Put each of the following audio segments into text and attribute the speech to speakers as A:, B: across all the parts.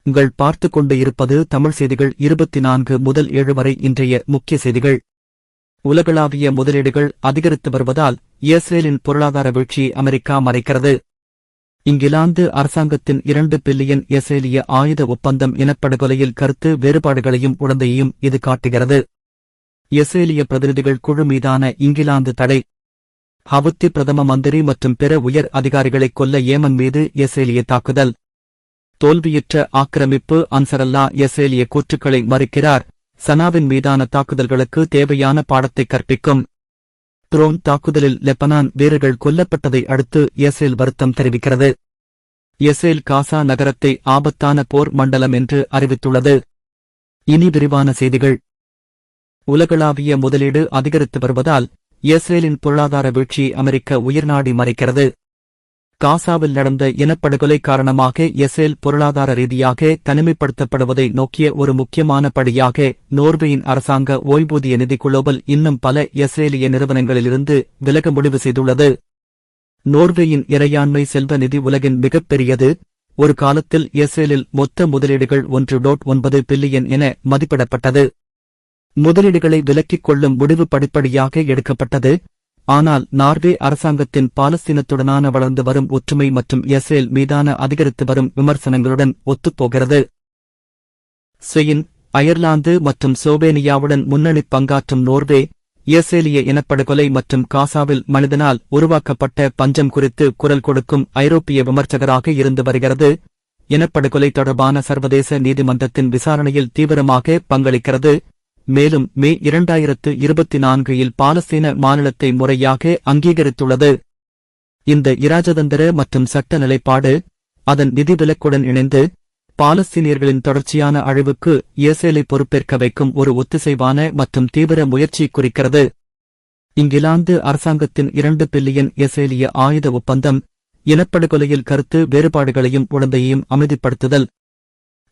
A: உங்கள் பார்த்துக் கொண்டு இருப்பது தமிழ் செய்திகள் 24 முதல் 7 வரை. இன்றைய முக்கிய செய்திகள். உலகளாவிய முதலீடுகள் அதிகரித்து வருவதால் இஸ்ரேலின் பொருளாதார வீழ்ச்சியை அமெரிக்கா மறைக்கிறது. இங்கிலாந்து அரசாங்கத்தின் 2 பில்லியன் இஸ்ரேலிய ஆயுத ஒப்பந்தம் இனப்படுகொலையில் கருத்து வேறுபாடுகளையும் உடந்தையையும் இது காட்டுகிறது. இஸ்ரேலிய பிரதிநிதிகள் குழு மீதான இங்கிலாந்து தடை. ஹவுத்தி பிரதம மந்திரி மற்றும் பிற உயர் அதிகாரிகளை கொல்ல ஏமன் மீது இஸ்ரேலிய தாக்குதல். தோல்வியுற்ற ஆக்கிரமிப்பு. அன்சரல்லா இஸ்ரேலிய கூற்றுக்களை மறுக்கிறார். சனாவின் மீதான தாக்குதல்களுக்கு தேவையான பாடத்தை கற்பிக்கும். ட்ரோன் தாக்குதலில் லெபனான் வீரர்கள் கொல்லப்பட்டதை அடுத்து இஸ்ரேல் வருத்தம் தெரிவிக்கிறது. இஸ்ரேல் காசா நகரத்தை ஆபத்தான போர் மண்டலம் என்று அறிவித்துள்ளது. இனி விரிவான செய்திகள். உலகளாவிய முதலீடு அதிகரித்து வருவதால் இஸ்ரேலின் பொருளாதார வீழ்ச்சியை அமெரிக்க உயர்நாடி மறைக்கிறது. காசாவில் நடந்த இனப்படுகொலை காரணமாக இஸ்ரேல் பொருளாதார ரீதியாக தனிமைப்படுத்தப்படுவதை நோக்கிய ஒரு முக்கியமான படியாக நோர்வேயின் அரசாங்க ஓய்வூதிய நிதி குளோபல் இன்னும் பல இஸ்ரேலிய நிறுவனங்களிலிருந்து விலக முடிவு செய்துள்ளது. நோர்வேயின் இறையாண்மை செல்வ நிதி உலகின் மிகப்பெரியது. ஒரு காலத்தில் இஸ்ரேலில் மொத்த முதலீடுகள் 1.9 பில்லியன் என மதிப்பிடப்பட்டது. முதலீடுகளை விலக்கிக் கொள்ளும் முடிவு படிப்படியாக எடுக்கப்பட்டது. ஆனால் நார்வே அரசாங்கத்தின் பாலஸ்தீனத்துடனான வளர்ந்து வரும் ஒற்றுமை மற்றும் இஸ்ரேல் மீதான அதிகரித்து வரும் விமர்சனங்களுடன் ஒத்துப்போகிறது. ஸ்பெயின், அயர்லாந்து மற்றும் ஸ்லோவேனியாவுடன் முன்னணி பங்காற்றும் நோர்வே இஸ்ரேலிய இனப்படுகொலை மற்றும் காசாவில் மனிதனால் உருவாக்கப்பட்ட பஞ்சம் குறித்து குரல் கொடுக்கும் ஐரோப்பிய விமர்சகராக இருந்து வருகிறது. இனப்படுகொலை தொடர்பான சர்வதேச நீதிமன்றத்தின் விசாரணையில் தீவிரமாக பங்களிக்கிறது. மேலும் மே 2024 பாலஸ்தீன மாநிலத்தை முறையாக அங்கீகரித்துள்ளது. இந்த இராஜதந்திர மற்றும் சட்ட நிலைப்பாடு அதன் நிதி விலக்குடன் இணைந்து பாலஸ்தீனியர்களின் தொடர்ச்சியான அழிவுக்கு இஸ்ரேலை பொறுப்பேற்க வைக்கும் ஒரு ஒத்திசைவான மற்றும் தீவிர முயற்சி குறிக்கிறது. இங்கிலாந்து அரசாங்கத்தின் 2 பில்லியன் இஸ்ரேலிய ஆயுத ஒப்பந்தம் இனப்படுகொலையில் கருத்து வேறுபாடுகளையும் உடந்தையையும் அமைதிப்படுத்துதல்.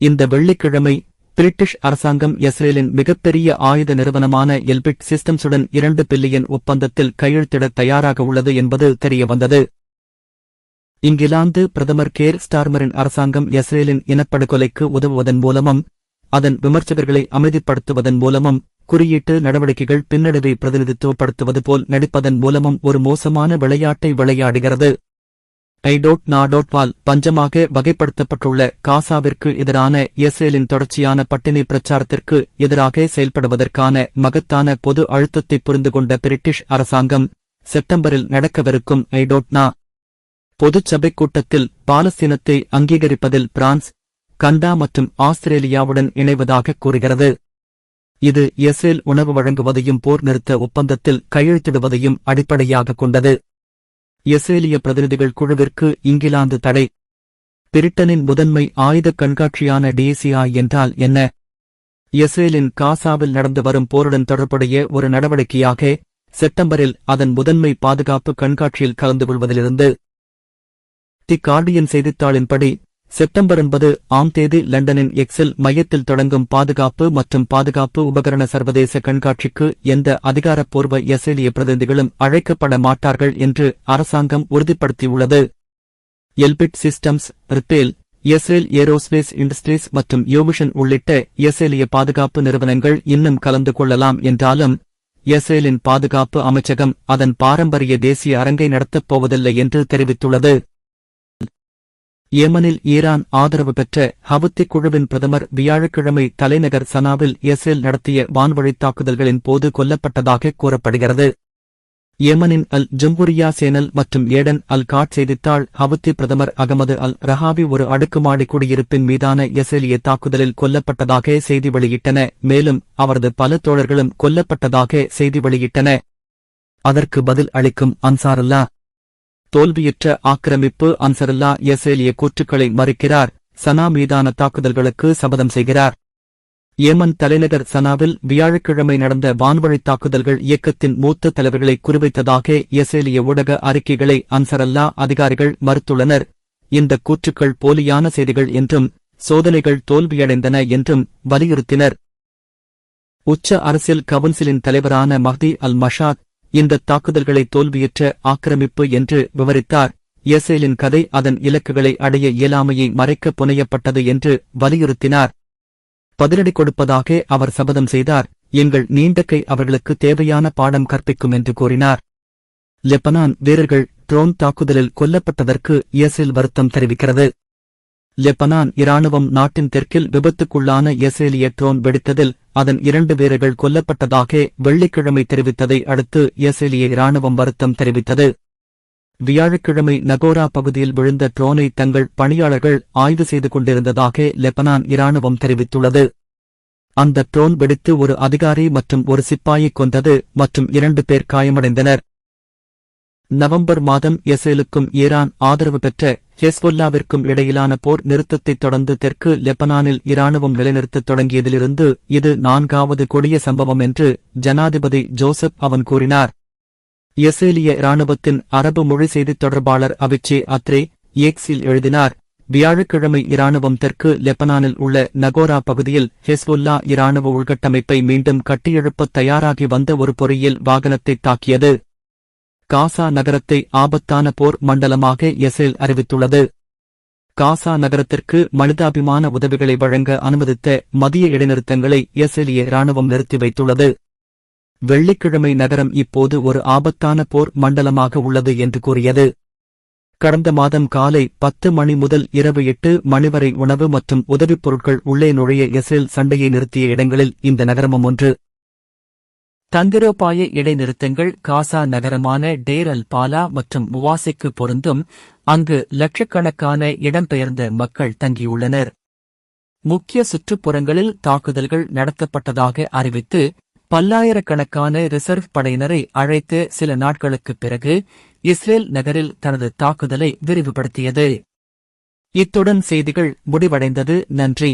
A: இந்த வெள்ளிக்கிழமை பிரிட்டிஷ் அரசாங்கம் இஸ்ரேலின் மிகப்பெரிய ஆயுத நிறுவனமான எல்பிட் சிஸ்டம்ஸுடன் 2 பில்லியன் ஒப்பந்தத்தில் கையெழுத்திட தயாராக உள்ளது என்பது தெரியவந்தது. இங்கிலாந்து பிரதமர் கேர் ஸ்டார்மரின் அரசாங்கம் இஸ்ரேலின் இனப்படுகொலைக்கு உதவுவதன் மூலமும் அதன் விமர்சகர்களை அமைதிப்படுத்துவதன் மூலமும் குறியீட்டு நடவடிக்கைகள் பின்னடைவை பிரதிநிதித்துவப்படுத்துவது போல் நடிப்பதன் மூலமும் ஒரு மோசமான விளையாட்டை விளையாடுகிறது. வால் பஞ்சமாக வகைப்படுத்தப்பட்டுள்ள காசாவிற்கு எதிரான இஸ்ரேலின் தொடர்ச்சியான பட்டினி பிரச்சாரத்திற்கு எதிராக செயல்படுவதற்கான மகத்தான பொது அழுத்தத்தை புரிந்து கொண்ட பிரிட்டிஷ் அரசாங்கம் செப்டம்பரில் நடக்கவிருக்கும் பொதுச் சபைக் கூட்டத்தில் பாலஸ்தீனத்தை அங்கீகரிப்பதில் பிரான்ஸ், கனடா மற்றும் ஆஸ்திரேலியாவுடன் இணைவதாக கூறுகிறது. இது இஸ்ரேல் உணவு வழங்குவதையும் போர் நிறுத்த ஒப்பந்தத்தில் கையெழுத்திடுவதையும் அடிப்படையாக கொண்டது. இஸ்ரேலிய பிரதிநிதிகள் குழுவிற்கு இங்கிலாந்து தடை. பிரிட்டனின் முதன்மை ஆயுதக் கண்காட்சியான DCI என்றால் என்ன? இஸ்ரேலின் காசாவில் நடந்து வரும் போருடன் தொடர்புடைய ஒரு நடவடிக்கையாக செப்டம்பரில் அதன் முதன்மை பாதுகாப்பு கண்காட்சியில் கலந்து கொள்வதிலிருந்து. தி கார்டியன் செய்தித்தாளின்படி செப்டம்பர் 9 லண்டனின் எக்ஸல் மையத்தில் தொடங்கும் பாதுகாப்பு மற்றும் பாதுகாப்பு உபகரண சர்வதேச கண்காட்சிக்கு எந்த அதிகாரப்பூர்வ இஸ்ரேலிய பிரதிநிதிகளும் அழைக்கப்பட மாட்டார்கள் என்று அரசாங்கம் உறுதிப்படுத்தியுள்ளது. Elbit Systems, Rafael, Israel Aerospace Industries மற்றும் யோவிஷன் உள்ளிட்ட இஸ்ரேலிய பாதுகாப்பு நிறுவனங்கள் இன்னும் கலந்து கொள்ளலாம் என்றாலும் இஸ்ரேலின் பாதுகாப்பு அமைச்சகம் அதன் பாரம்பரிய தேசிய அரங்கை நடத்தப் போவதில்லை என்று தெரிவித்துள்ளது. ஏமனில் ஈரான் ஆதரவு பெற்ற ஹவுத்தி குழுவின் பிரதமர் வியாழக்கிழமை தலைநகர் சனாவில் இஸ்ரேல் நடத்திய வான்வழித் தாக்குதல்களின் போது கொல்லப்பட்டதாக கூறப்படுகிறது. ஏமனின் அல் ஜம்பூரியா சேனல் மற்றும் ஏடன் அல் காட் செய்தித்தாள் ஹவுத்தி பிரதமர் அகமது அல் ரஹாவி ஒரு அடுக்குமாடி குடியிருப்பின் மீதான இஸ்ரேலிய தாக்குதலில் கொல்லப்பட்டதாக செய்தி வெளியிட்டன. மேலும் அவரது பல தோழர்களும் கொல்லப்பட்டதாக செய்தி வெளியிட்டன. அதற்கு பதில் அளிக்கும் அன்சாரல்லா தோல்வியுற்ற ஆக்கிரமிப்பு. அன்சரல்லா இஸ்ரேலிய கூற்றுக்களை மறுக்கிறார். சனா மீதான தாக்குதல்களுக்கு சபதம் செய்கிறார். ஏமன் தலைநகர் சனாவில் வியாழக்கிழமை நடந்த வான்வழித் தாக்குதல்கள் இயக்கத்தின் மூத்த தலைவர்களை குறிவைத்ததாக இஸ்ரேலிய ஊடக அறிக்கைகளை அன்சரல்லா அதிகாரிகள் மறுத்துள்ளனர். இந்த கூற்றுக்கள் போலியான செய்திகள் என்றும் சோதனைகள் தோல்வியடைந்தன என்றும் வலியுறுத்தினர். உச்ச அரசியல் கவுன்சிலின் தலைவரான மஹ்தி அல் மஷாத் இந்த தாக்குதல்களை தோல்வியுற்ற ஆக்கிரமிப்பு என்று விவரித்தார். இஸ்ரேலின் கதை அதன் இலக்குகளை அடைய இயலாமையை மறைக்க புனையப்பட்டது என்று வலியுறுத்தினார். பதிலடி கொடுப்பதாக அவர் சபதம் செய்தார். எங்கள் நீண்ட கை அவர்களுக்கு தேவையான பாடம் கற்பிக்கும் என்று கூறினார். லெபனான் வீரர்கள் ட்ரோன் தாக்குதலில் கொல்லப்பட்டதற்கு இஸ்ரேல் வருத்தம் தெரிவிக்கிறது. லெபனான் இராணுவம் நாட்டின் தெற்கில் விபத்துக்குள்ளான இஸ்ரேலிய ட்ரோன் வெடித்ததில் அதன் 2 வீரர்கள் கொல்லப்பட்டதாக வெள்ளிக்கிழமை தெரிவித்ததை அடுத்து இஸ்ரேலிய இராணுவம் வருத்தம் தெரிவித்தது. வியாழக்கிழமை நகோரா பகுதியில் விழுந்த ட்ரோனை தங்கள் பணியாளர்கள் ஆய்வு செய்து கொண்டிருந்ததாக லெபனான் இராணுவம் தெரிவித்துள்ளது. அந்த ட்ரோன் வெடித்து ஒரு அதிகாரி மற்றும் ஒரு சிப்பாயை கொண்டது மற்றும் 2 பேர் காயமடைந்தனர். நவம்பர் மாதம் இஸ்ரேலுக்கும் ஈரான் ஆதரவு பெற்ற ஹெஸ்பொல்லாவிற்கும் இடையிலான போர் நிறுத்தத்தைத் தொடர்ந்து தெற்கு லெபனானில் இராணுவம் நிலைநிறுத்தத் தொடங்கியதிலிருந்து இது 4வது கொடிய சம்பவம் என்று ஜனாதிபதி ஜோசப் அவன் கூறினார். இஸ்ரேலிய இராணுவத்தின் அரபு மொழி செய்தித் தொடர்பாளர் அவிச்சே அத்ரே எக்ஸில் எழுதினார். வியாழக்கிழமை இராணுவம் தெற்கு லெபனானில் உள்ள நகோரா பகுதியில் ஹெஸ்பொல்லா இராணுவ உள்கட்டமைப்பை மீண்டும் கட்டியெழுப்பத் தயாராகி வந்த ஒரு பொறியியல் வாகனத்தைத் தாக்கியது. காசா நகரத்தை ஆபத்தான போர் மண்டலமாக இஸ்ரேல் அறிவித்துள்ளது. காசா நகரத்திற்கு மனிதாபிமான உதவிகளை வழங்க அனுமதித்த மதிய இடைநிறுத்தங்களை இஸ்ரேலிய இராணுவம் நிறுத்தி வைத்துள்ளது. வெள்ளிக்கிழமை நகரம் இப்போது ஒரு ஆபத்தான போர் மண்டலமாக உள்ளது என்று கூறியது. கடந்த மாதம் காலை 10 மணி முதல் இரவு 8 மணி வரை உணவு மற்றும் உதவிப் பொருட்கள் உள்ளே நுழைய இஸ்ரேல் சண்டையை நிறுத்திய இடங்களில் இந்த நகரமும் ஒன்று. தந்திரோபாய இடைநிறுத்தங்கள் காசா நகரமான டேர் அல் பாலா மற்றும் முவாசிக்கு பொருந்தும். அங்கு லட்சக்கணக்கான இடம்பெயர்ந்த மக்கள் தங்கியுள்ளனர். முக்கிய சுற்றுப்புறங்களில் தாக்குதல்கள் நடத்தப்பட்டதாக அறிவித்து பல்லாயிரக்கணக்கான ரிசர்வ் படையினரை அழைத்து சில நாட்களுக்குப் பிறகு இஸ்ரேல் நகரில் தனது தாக்குதலை விரிவுபடுத்தியது. இத்துடன் செய்திகள் முடிவடைந்தது. நன்றி.